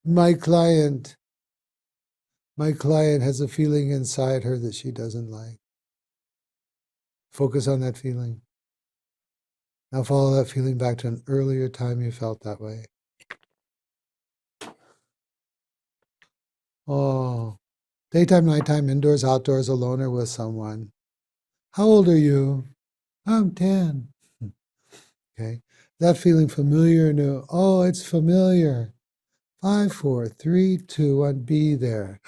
My client has a feeling inside her that she doesn't like. Focus on that feeling. Now follow that feeling back to an earlier time you felt that way. Oh, daytime, nighttime, indoors, outdoors, alone, or with someone. How old are you? I'm 10. Okay. That feeling familiar or new? Oh, it's familiar. 5, 4, 3, 2, 1. Be there.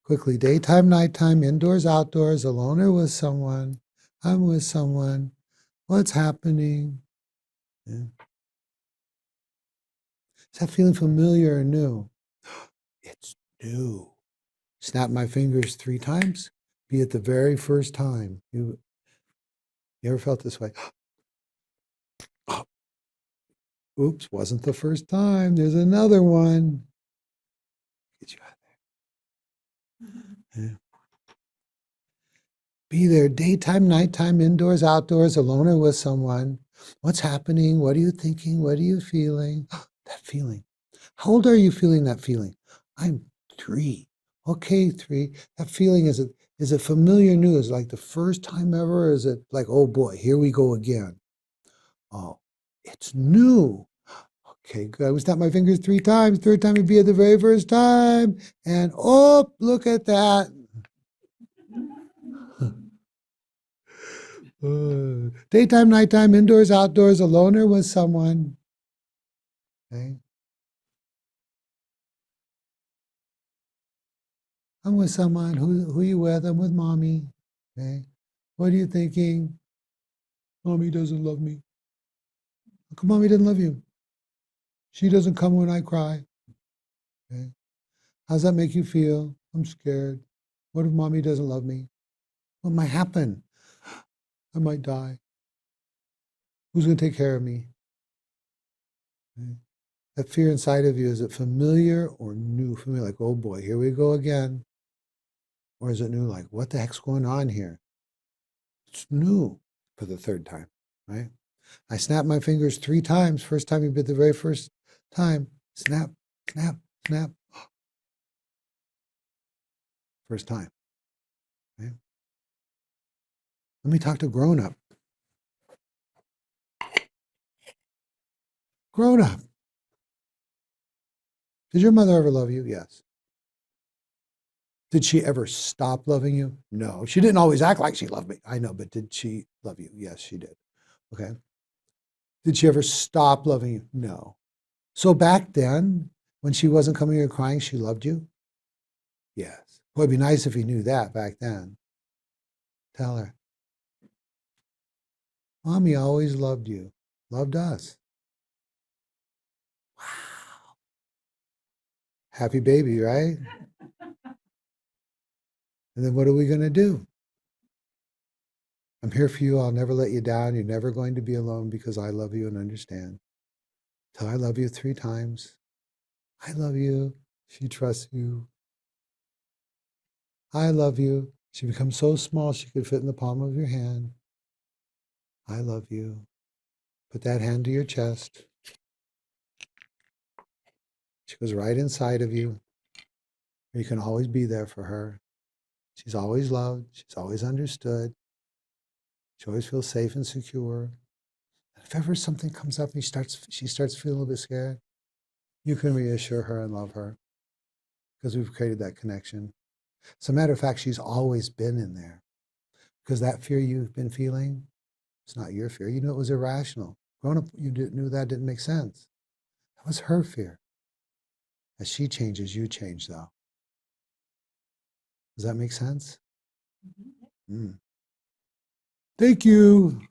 Quickly. Daytime, nighttime, indoors, outdoors, alone, or with someone. I'm with someone. What's happening? Yeah. Is that feeling familiar or new? It's new. Snap my fingers 3 times. Be it the very first time. You ever felt this way? Oh, oops, wasn't the first time. There's another one. Get you out there. Yeah. Be there daytime, nighttime, indoors, outdoors, alone or with someone. What's happening? What are you thinking? What are you feeling? That feeling. How old are you feeling that feeling? I'm 3. Okay, 3. That feeling, is it familiar, new? Is it like the first time ever? Or is it like, oh boy, here we go again? Oh, it's new. Okay, good. I would snap my fingers 3 times. Third time would be at the very first time. And oh, look at that. Daytime, nighttime, indoors, outdoors, alone or with someone. Okay. I'm with someone. Who you with? I'm with mommy. Okay. What are you thinking? Mommy doesn't love me. How come mommy doesn't love you? She doesn't come when I cry. Okay. How's that make you feel? I'm scared. What if mommy doesn't love me? What might happen? I might die. Who's going to take care of me? Okay. That fear inside of you, is it familiar or new? Familiar, like, oh boy, here we go again. Or is it new, like, what the heck's going on here? It's new for the 3rd time, right? I snap my fingers 3 times. First time you did the very first time. Snap, snap, snap. First time. Right? Let me talk to grown up. Grown up. Did your mother ever love you? Yes. Did she ever stop loving you? No. She didn't always act like she loved me. I know, but did she love you? Yes, she did. Okay. Did she ever stop loving you? No. So back then, when she wasn't coming here crying, she loved you? Yes. Well, it'd be nice if you knew that back then. Tell her. Mommy always loved you. Loved us. Wow. Happy baby, right? And then what are we going to do? I'm here for you. I'll never let you down. You're never going to be alone because I love you and understand. Tell her I love you 3 times. I love you. She trusts you. I love you. She becomes so small she could fit in the palm of your hand. I love you. Put that hand to your chest. She goes right inside of you. You can always be there for her. She's always loved. She's always understood. She always feels safe and secure. If ever something comes up and she starts feeling a little bit scared, you can reassure her and love her because we've created that connection. As a matter of fact, she's always been in there because that fear you've been feeling, it's not your fear. You knew it was irrational. Grown up, knew that didn't make sense. That was her fear. As she changes, you change, though. Does that make sense? Mm. Thank you.